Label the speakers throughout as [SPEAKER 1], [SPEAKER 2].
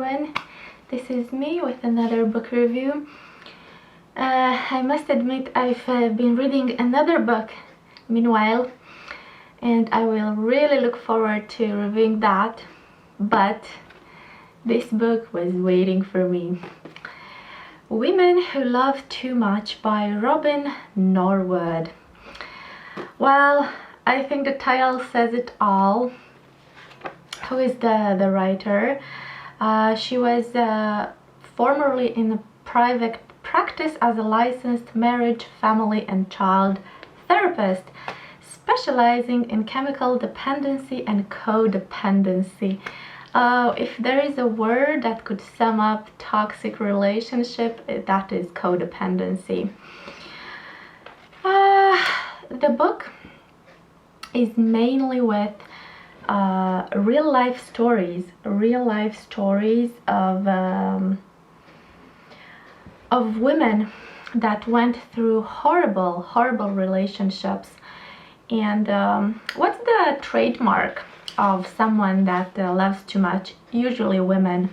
[SPEAKER 1] everyone, this is me with another book review. I must admit I've been reading another book meanwhile, and I will really look forward to reviewing that, but this book was waiting for me. Women Who Love Too Much by Robin Norwood. Well, I think the title says it all. Who is the writer? She was formerly in a private practice as a licensed marriage, family and child therapist, specializing in chemical dependency and codependency. If there is a word that could sum up toxic relationship, that is codependency. The book is mainly with real life stories of women that went through horrible relationships. And what's the trademark of someone that loves too much? Usually women.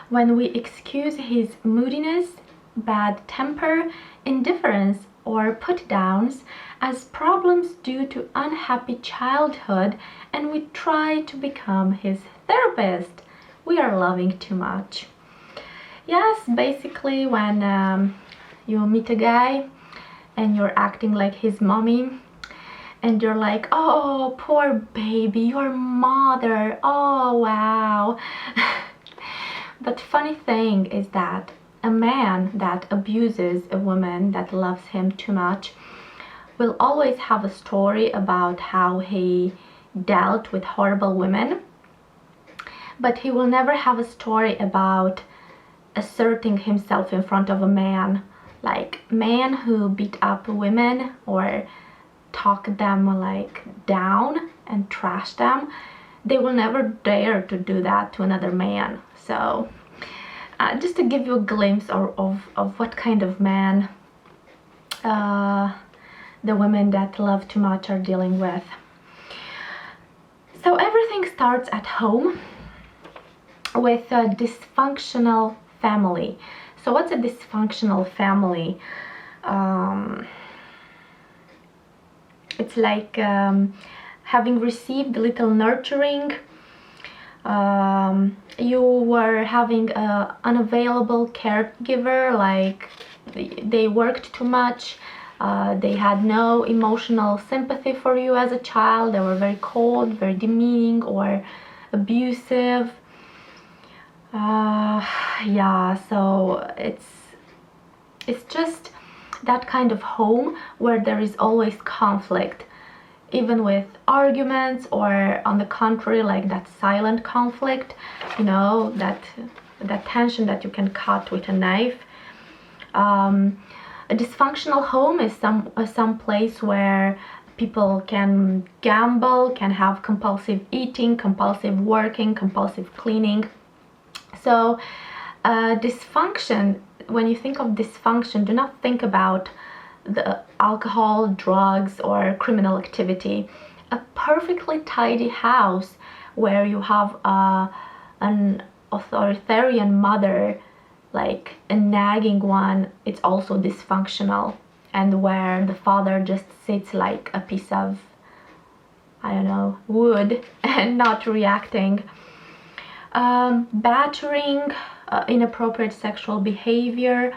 [SPEAKER 1] When we excuse his moodiness, bad temper, indifference, or put downs as problems due to unhappy childhood, and we try to become his therapist, we are loving too much. Yes, basically when you meet a guy and you're acting like his mommy, and you're like, oh, poor baby, your mother, oh wow. But funny thing is that a man that abuses a woman that loves him too much will always have a story about how he dealt with horrible women, but he will never have a story about asserting himself in front of a man. Like men who beat up women or talk them like down and trash them, they will never dare to do that to another man. So just to give you a glimpse of what kind of man the women that love too much are dealing with. So everything starts at home with a dysfunctional family. So what's a dysfunctional family? It's like having received little nurturing. You were having an unavailable caregiver, like they worked too much, they had no emotional sympathy for you as a child, they were very cold, very demeaning or abusive. Yeah, so it's just that kind of home where there is always conflict, even with arguments, or on the contrary, like that silent conflict, you know, that tension that you can cut with a knife. A dysfunctional home is some place where people can gamble, can have compulsive eating, compulsive working, compulsive cleaning. So dysfunction, when you think of dysfunction, do not think about the alcohol, drugs, or criminal activity. A perfectly tidy house where you have an authoritarian mother, like a nagging one, it's also dysfunctional. And where the father just sits like a piece of, I don't know, wood and not reacting. Battering, inappropriate sexual behavior,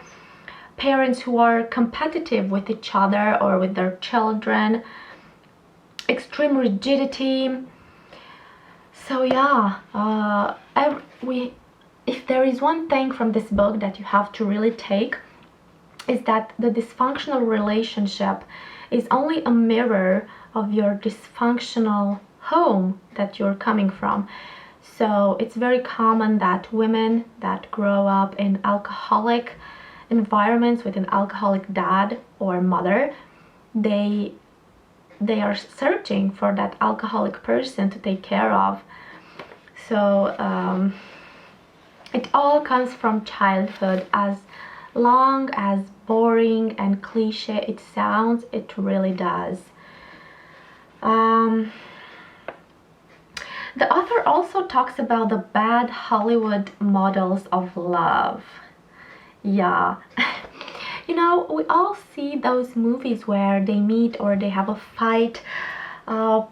[SPEAKER 1] parents who are competitive with each other or with their children, extreme rigidity. So yeah, if there is one thing from this book that you have to really take, is that the dysfunctional relationship is only a mirror of your dysfunctional home that you're coming from. So it's very common that women that grow up in alcoholic environments with an alcoholic dad or mother, they are searching for that alcoholic person to take care of. So it all comes from childhood. As long as boring and cliche it sounds, The author also talks about the bad Hollywood models of love. Yeah. You know, we all see those movies where they meet or they have a fight. Uh,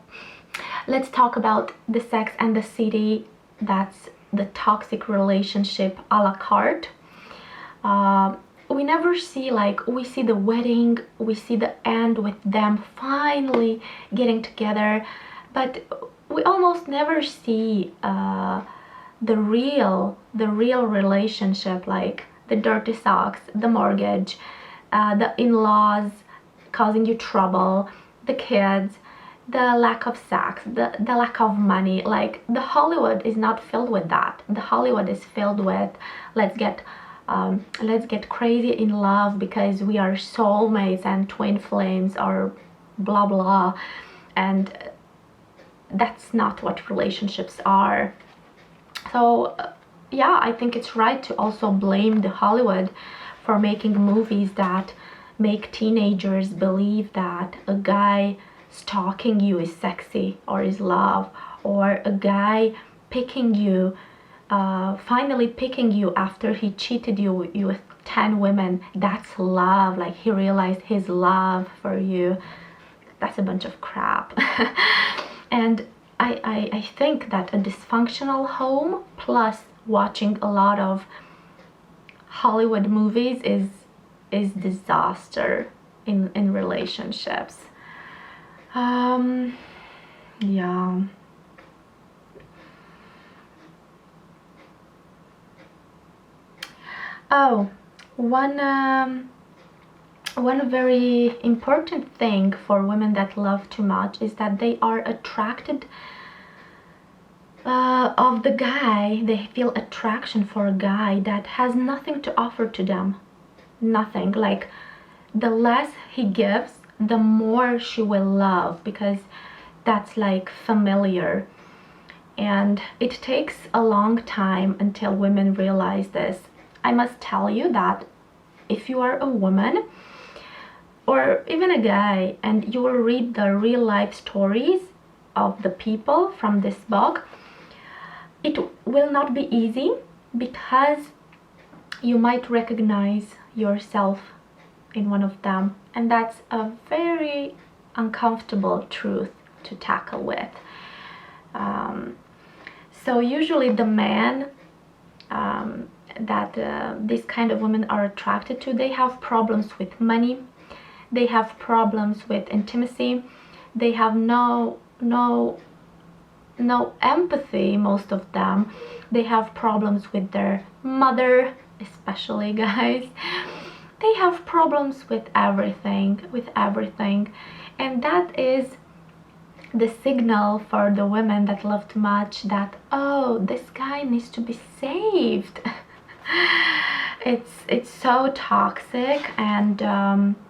[SPEAKER 1] let's talk about the Sex and the City. That's the toxic relationship a la carte. We never see, like, we see the wedding, we see the end with them finally getting together, but we almost never see the real relationship, like the dirty socks, the mortgage, the in-laws causing you trouble, the kids, the lack of sex, the lack of money. Like, the Hollywood is not filled with that. The Hollywood is filled with let's get crazy in love because we are soulmates and twin flames or blah blah, and that's not what relationships are. So yeah, I think it's right to also blame the Hollywood for making movies that make teenagers believe that a guy stalking you is sexy or is love, or a guy picking you, finally picking you after he cheated you with 10 women, that's love, like he realized his love for you. That's a bunch of crap. And I think that a dysfunctional home plus watching a lot of Hollywood movies is disaster in relationships. Yeah. Oh, one very important thing for women that love too much is that they are attracted of the guy. They feel attraction for a guy that has nothing to offer to them. Nothing. Like, the less he gives, the more she will love, because that's like familiar. And it takes a long time until women realize this. I must tell you that if you are a woman or even a guy and you will read the real life stories of the people from this book, it will not be easy, because you might recognize yourself in one of them, and that's a very uncomfortable truth to tackle with. So usually the man that these kind of women are attracted to, they have problems with money, they have problems with intimacy, they have no empathy, most of them. They have problems with their mother, especially guys. They have problems with everything, and that is the signal for the women that love too much, that, oh, this guy needs to be saved. It's so toxic, and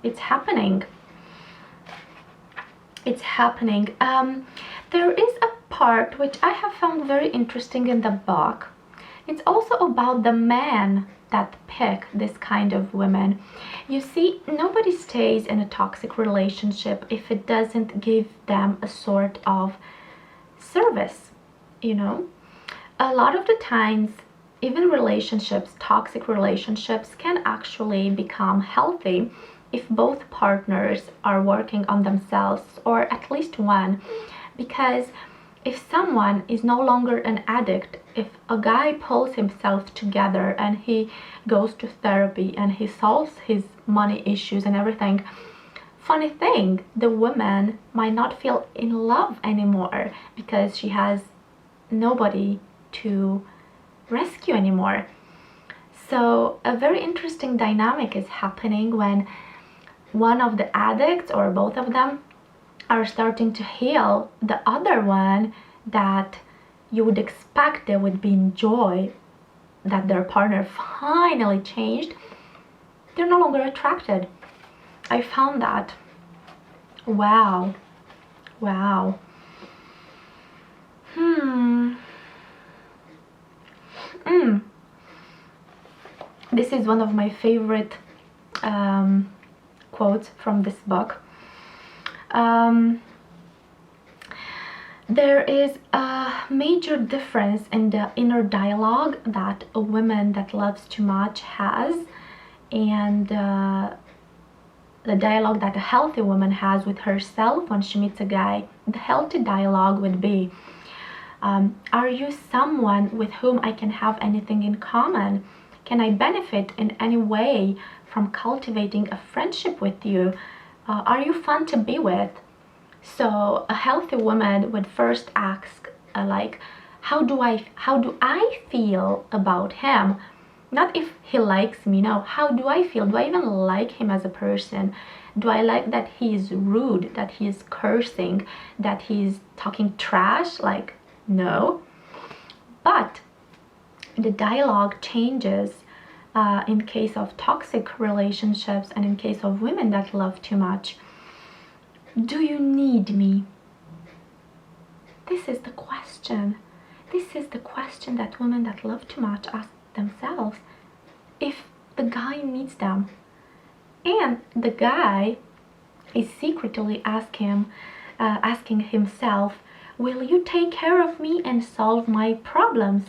[SPEAKER 1] it's happening. There is a part which I have found very interesting in the book. It's also about the men that pick this kind of women. You see, nobody stays in a toxic relationship if it doesn't give them a sort of service, you know? A lot of the times, even relationships, toxic relationships, can actually become healthy if both partners are working on themselves, or at least one. Because if someone is no longer an addict, if a guy pulls himself together and he goes to therapy and he solves his money issues and everything, funny thing, the woman might not feel in love anymore because she has nobody to rescue anymore. So a very interesting dynamic is happening when one of the addicts, or both of them, are starting to heal the other one, that you would expect they would be in joy that their partner finally changed. They're no longer attracted. I found that. Wow. This is one of my favorite quotes from this book. there is a major difference in the inner dialogue that a woman that loves too much has, and the dialogue that a healthy woman has with herself when she meets a guy. The healthy dialogue would be, are you someone with whom I can have anything in common? Can I benefit in any way from cultivating a friendship with you? Are you fun to be with? So a healthy woman would first ask, like, how do I feel about him? Not if he likes me, no. How do I feel? Do I even like him as a person? Do I like that he's rude, that he's cursing, that he's talking trash? Like, no. But the dialogue changes in case of toxic relationships and in case of women that love too much. Do you need me? This is the question. This is the question that women that love too much ask themselves if the guy needs them. And the guy is secretly asking himself, will you take care of me and solve my problems?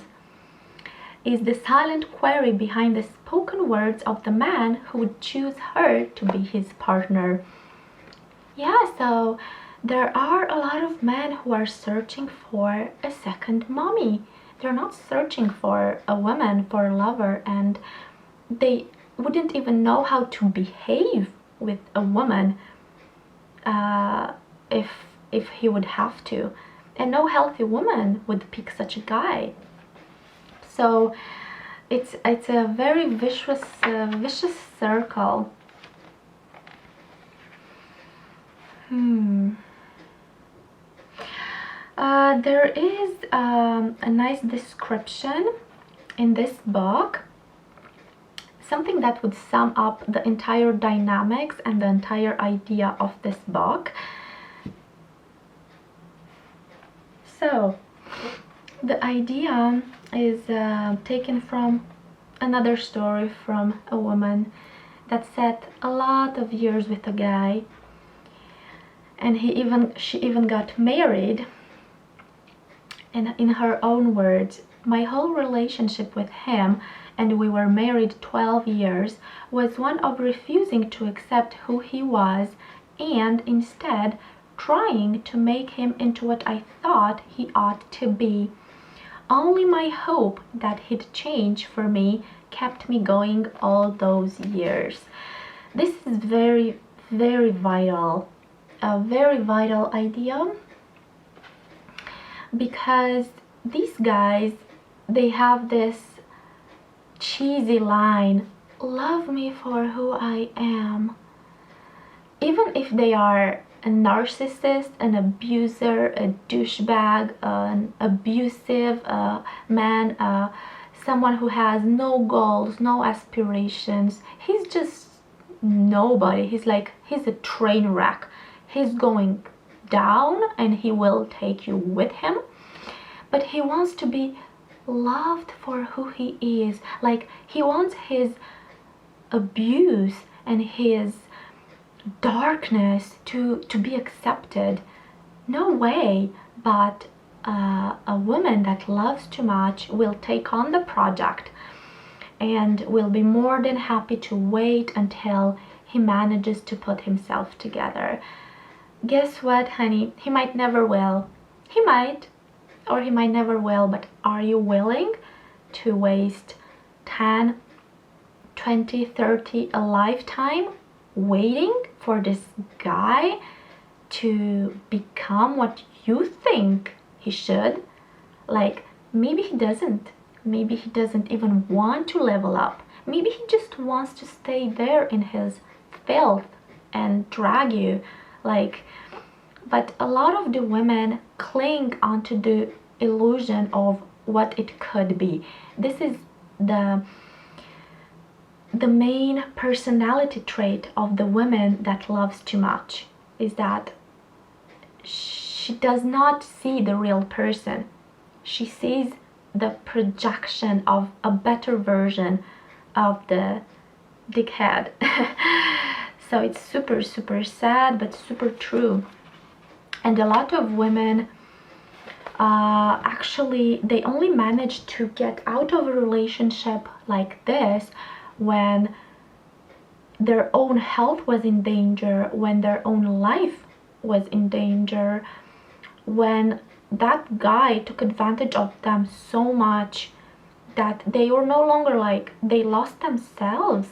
[SPEAKER 1] Is the silent query behind the spoken words of the man who would choose her to be his partner. Yeah, so there are a lot of men who are searching for a second mommy. They're not searching for a woman, for a lover, and they wouldn't even know how to behave with a woman if he would have to. And no healthy woman would pick such a guy. So it's a very vicious circle. There is a nice description in this book, something that would sum up the entire dynamics and the entire idea of this book. So the idea is taken from another story from a woman that sat a lot of years with a guy, and she even got married. And in her own words, my whole relationship with him, and we were married 12 years, was one of refusing to accept who he was and instead trying to make him into what I thought he ought to be. Only my hope that he'd change for me kept me going all those years. This is very, very vital, a very vital idea, because these guys, they have this cheesy line, love me for who I am. Even if they are a narcissist, an abuser, a douchebag, an abusive man, someone who has no goals, no aspirations, he's just nobody. He's a train wreck. He's going down and he will take you with him, but he wants to be loved for who he is. Like, he wants his abuse and his darkness to be accepted. No way. But a woman that loves too much will take on the project and will be more than happy to wait until he manages to put himself together. Guess what, honey? He might never will. He might, or he might never will, but are you willing to waste 10, 20, 30, a lifetime waiting for this guy to become what you think he should? Like, maybe he doesn't. Maybe he doesn't even want to level up. Maybe he just wants to stay there in his filth and drag you. But a lot of the women cling onto the illusion of what it could be. This is the main personality trait of the woman that loves too much, is that she does not see the real person. She sees the projection of a better version of the dickhead. So it's super, super sad, but super true. And a lot of women actually they only manage to get out of a relationship like this when their own health was in danger, when their own life was in danger, when that guy took advantage of them so much that they were no longer, like, they lost themselves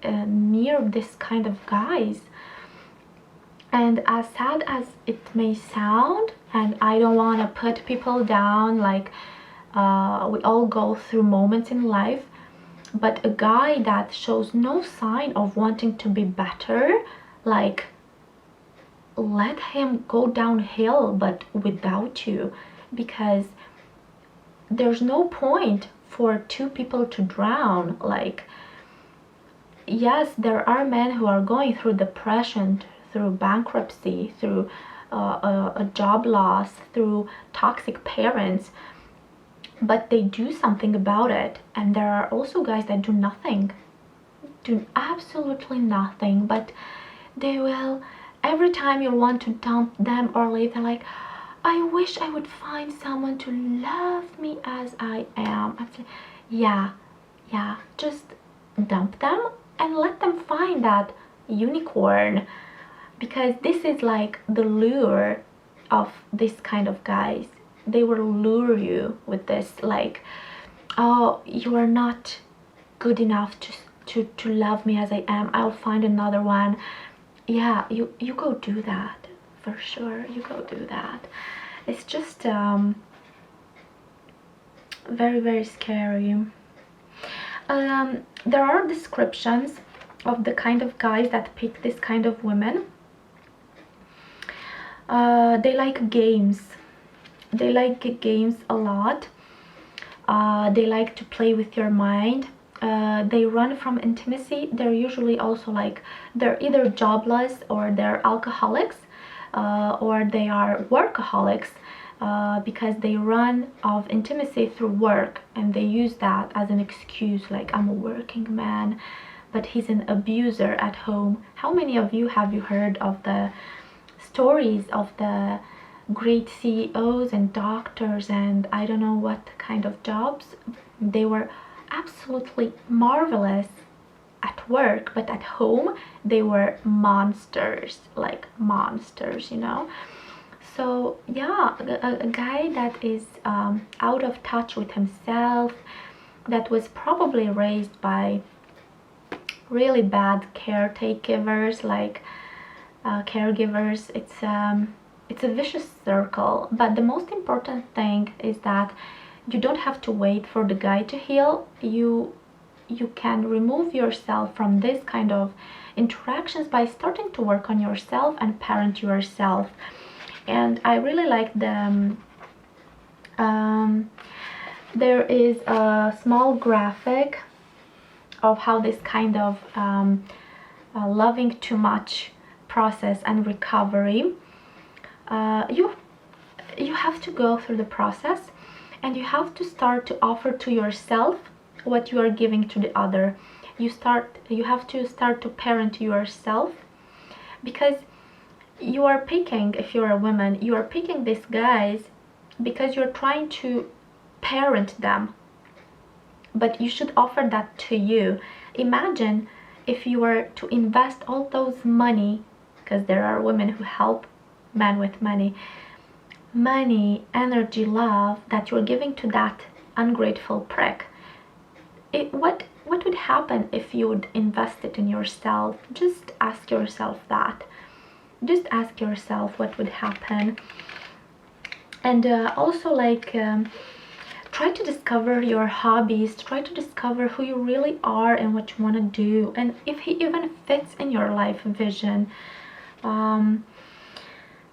[SPEAKER 1] near this kind of guys. And as sad as it may sound, and I don't want to put people down, like, we all go through moments in life, but a guy that shows no sign of wanting to be better, like, let him go downhill, but without you, because there's no point for two people to drown. Like, yes, there are men who are going through depression, through bankruptcy, through a job loss, through toxic parents, but they do something about it. And there are also guys that do nothing, do absolutely nothing, but they will, every time you want to dump them or leave, they're like, I wish I would find someone to love me as I am. I'm like, yeah, just dump them and let them find that unicorn, because this is like the lure of this kind of guys. They will lure you with this, like, oh, you are not good enough to love me as I am, I'll find another one. Yeah, you go do that, for sure, you go do that. It's just very, very scary. There are descriptions of the kind of guys that pick this kind of women. They like games. They like games a lot. They like to play with your mind. They run from intimacy. They're usually also, like, they're either jobless, or they're alcoholics, or they are workaholics, because they run of intimacy through work, and they use that as an excuse, like, I'm a working man, but he's an abuser at home. How many of you have you heard of the stories of the great CEOs and doctors and I don't know what kind of jobs? They were absolutely marvelous at work, but at home they were monsters, like monsters, you know. So yeah, a guy that is out of touch with himself, that was probably raised by really bad caregivers, like caregivers. It's a vicious circle. But the most important thing is that you don't have to wait for the guy to heal. You can remove yourself from this kind of interactions by starting to work on yourself and parent yourself. And I really like the there is a small graphic of how this kind of loving too much process and recovery. You have to go through the process, and you have to start to offer to yourself what you are giving to the other. You have to start to parent yourself, because you are picking, if you're a woman, you are picking these guys because you're trying to parent them, but you should offer that to you. Imagine if you were to invest all those money, because there are women who help men with money, energy, love that you're giving to that ungrateful prick. What would happen if you would invest it in yourself? Just ask yourself that. Just ask yourself what would happen. And also, like, try to discover your hobbies, try to discover who you really are and what you want to do, and if he even fits in your life vision.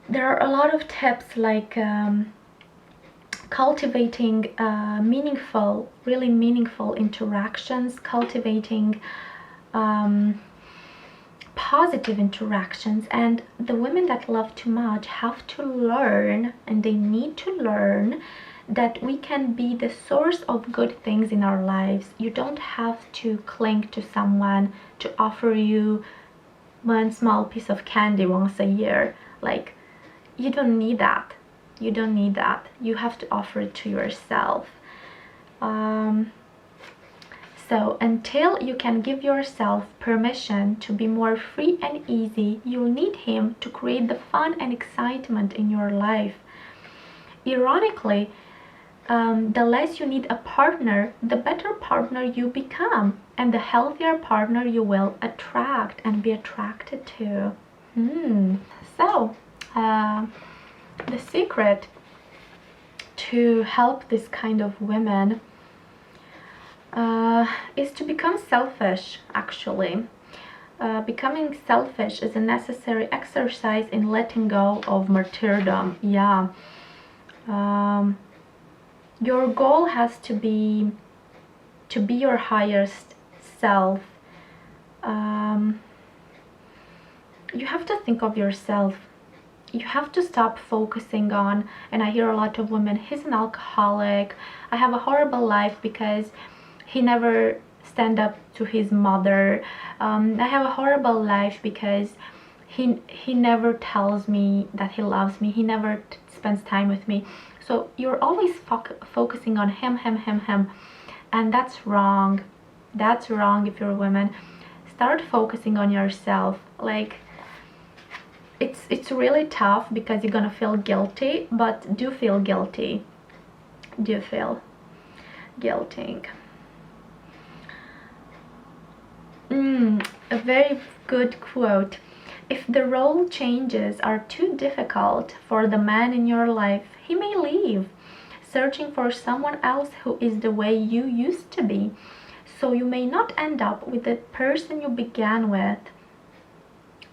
[SPEAKER 1] There are a lot of tips, like cultivating really meaningful interactions, cultivating positive interactions. And the women that love too much have to learn, and they need to learn, that we can be the source of good things in our lives. You don't have to cling to someone to offer you one small piece of candy once a year. Like, you don't need that. You don't need that. You have to offer it to yourself. So until you can give yourself permission to be more free and easy, you'll need him to create the fun and excitement in your life. Ironically, the less you need a partner, the better partner you become, and the healthier partner you will attract and be attracted to. So, the secret to help this kind of women is to become selfish, actually. Becoming selfish is a necessary exercise in letting go of martyrdom. Yeah. Your goal has to be your highest self. You have to think of yourself. You have to stop focusing on, and I hear a lot of women, he's an alcoholic, I have a horrible life because he never stand up to his mother, I have a horrible life because he never tells me that he loves me, he never spends time with me. So you're always focusing on him, and that's wrong. That's wrong. If you're a woman, start focusing on yourself. Like, it's really tough because you're gonna feel guilty, but do feel guilty. Do feel guilting. A very good quote. If the role changes are too difficult for the man in your life, he may leave, searching for someone else who is the way you used to be. So you may not end up with the person you began with.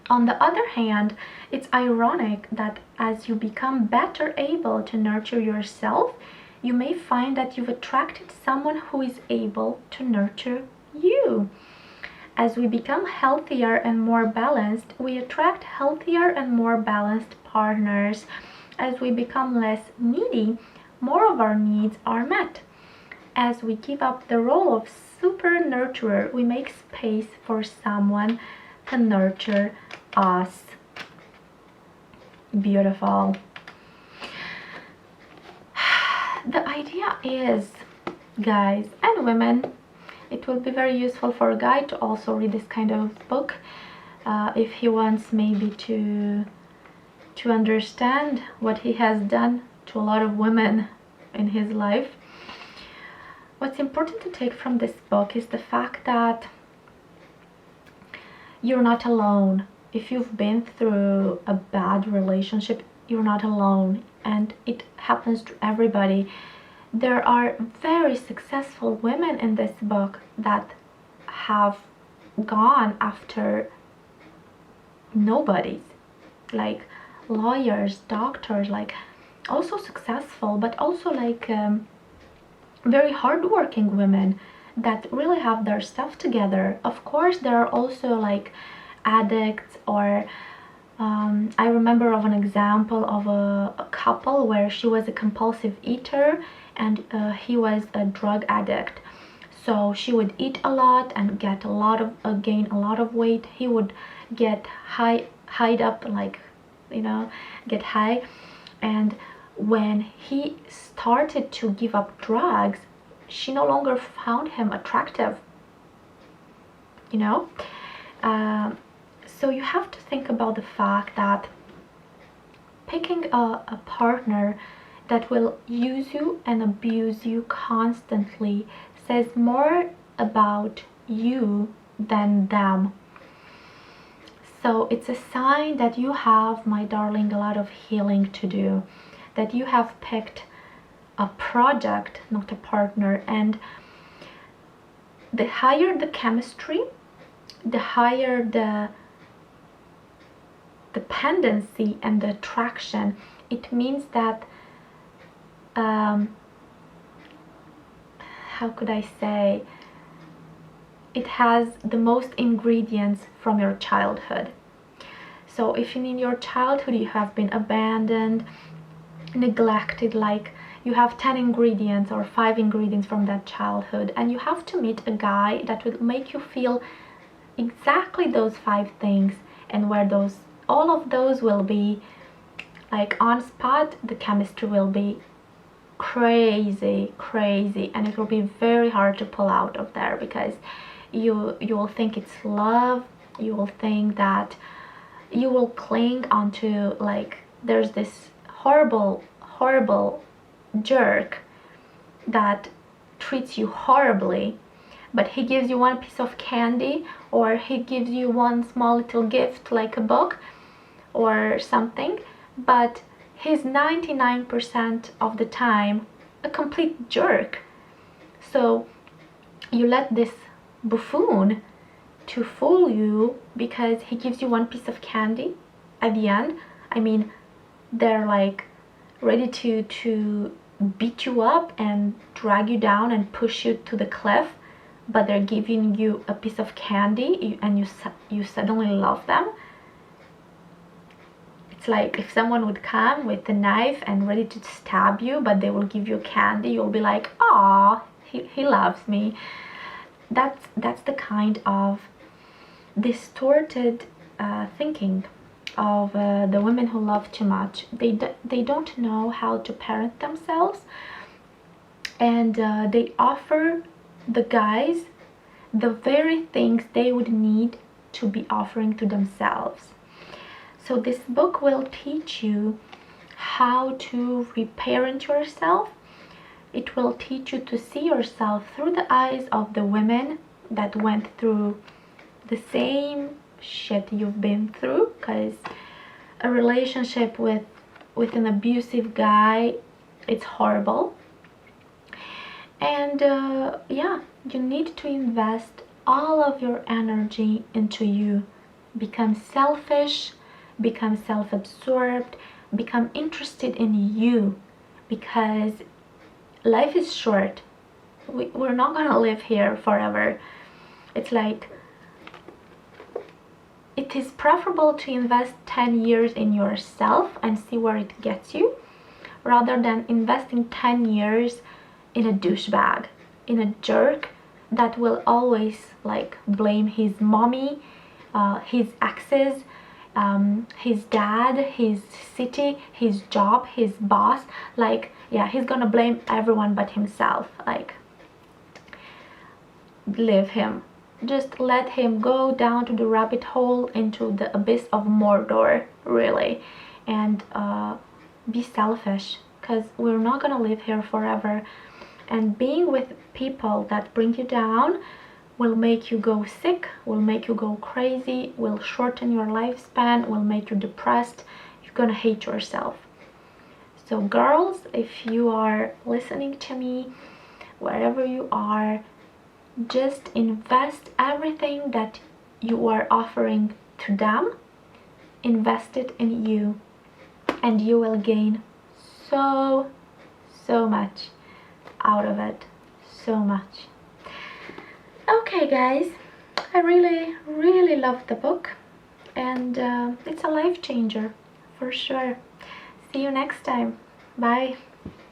[SPEAKER 1] On the other hand, it's ironic that as you become better able to nurture yourself, you may find that you've attracted someone who is able to nurture you. As we become healthier and more balanced, we attract healthier and more balanced partners. As we become less needy, more of our needs are met. As we give up the role of super nurturer, we make space for someone to nurture us. Beautiful. The idea is, guys and women, it will be very useful for a guy to also read this kind of book if he wants maybe to understand what he has done to a lot of women in his life. What's important to take from this book is the fact that you're not alone. If you've been through a bad relationship, you're not alone, and it happens to everybody. There are very successful women in this book that have gone after nobodies, like lawyers, doctors, like also successful, but also like very hardworking women that really have their stuff together. Of course, there are also like addicts, or I remember of an example of a couple where she was a compulsive eater and he was a drug addict. So she would eat a lot and get gain a lot of weight. He would get hide up, like, you know, get high. And when he started to give up drugs, she no longer found him attractive, you know. So you have to think about the fact that picking a partner that will use you and abuse you constantly says more about you than them. So it's a sign that you have, my darling, a lot of healing to do, that you have picked a project, not a partner. And the higher the chemistry, the higher the dependency and the attraction. It means that how could I say, it has the most ingredients from your childhood. So if in your childhood you have been abandoned, neglected, like you have 10 ingredients or 5 ingredients from that childhood, and you have to meet a guy that will make you feel exactly those 5 things, and where all of those will be Like on spot, the chemistry will be crazy, and it will be very hard to pull out of there, because you will think it's love. You will think that you will cling onto, like, there's this horrible jerk that treats you horribly, but he gives you one piece of candy, or he gives you one small little gift like a book or something, but he's 99% of the time a complete jerk. So you let this buffoon to fool you because he gives you one piece of candy at the end. I mean, they're like ready to beat you up and drag you down and push you to the cliff, but they're giving you a piece of candy, and you suddenly love them. It's like if someone would come with a knife and ready to stab you, but they will give you candy, you'll be like, "Aw, he loves me." That's the kind of distorted thinking of the women who love too much. They don't know how to parent themselves, and they offer the guys the very things they would need to be offering to themselves. So this book will teach you how to reparent yourself. It will teach you to see yourself through the eyes of the women that went through the same shit you've been through, because a relationship with an abusive guy, it's horrible. And yeah, you need to invest all of your energy into you. Become selfish, become self-absorbed, become interested in you, because life is short. We're not gonna live here forever. It's like, it is preferable to invest 10 years in yourself and see where it gets you, rather than investing 10 years in a douchebag, in a jerk that will always like blame his mommy, his exes, his dad, his city, his job, his boss. Like, yeah, he's gonna blame everyone but himself. Like, leave him. Just let him go down to the rabbit hole, into the abyss of Mordor, really. And be selfish, because we're not gonna live here forever. And being with people that bring you down will make you go sick, will make you go crazy, will shorten your lifespan, will make you depressed. You're gonna hate yourself. So girls, if you are listening to me, wherever you are, just invest everything that you are offering to them, invest it in you, and you will gain so much out of it. So much. Okay guys, I really loved the book, and it's a life changer for sure. See you next time. Bye.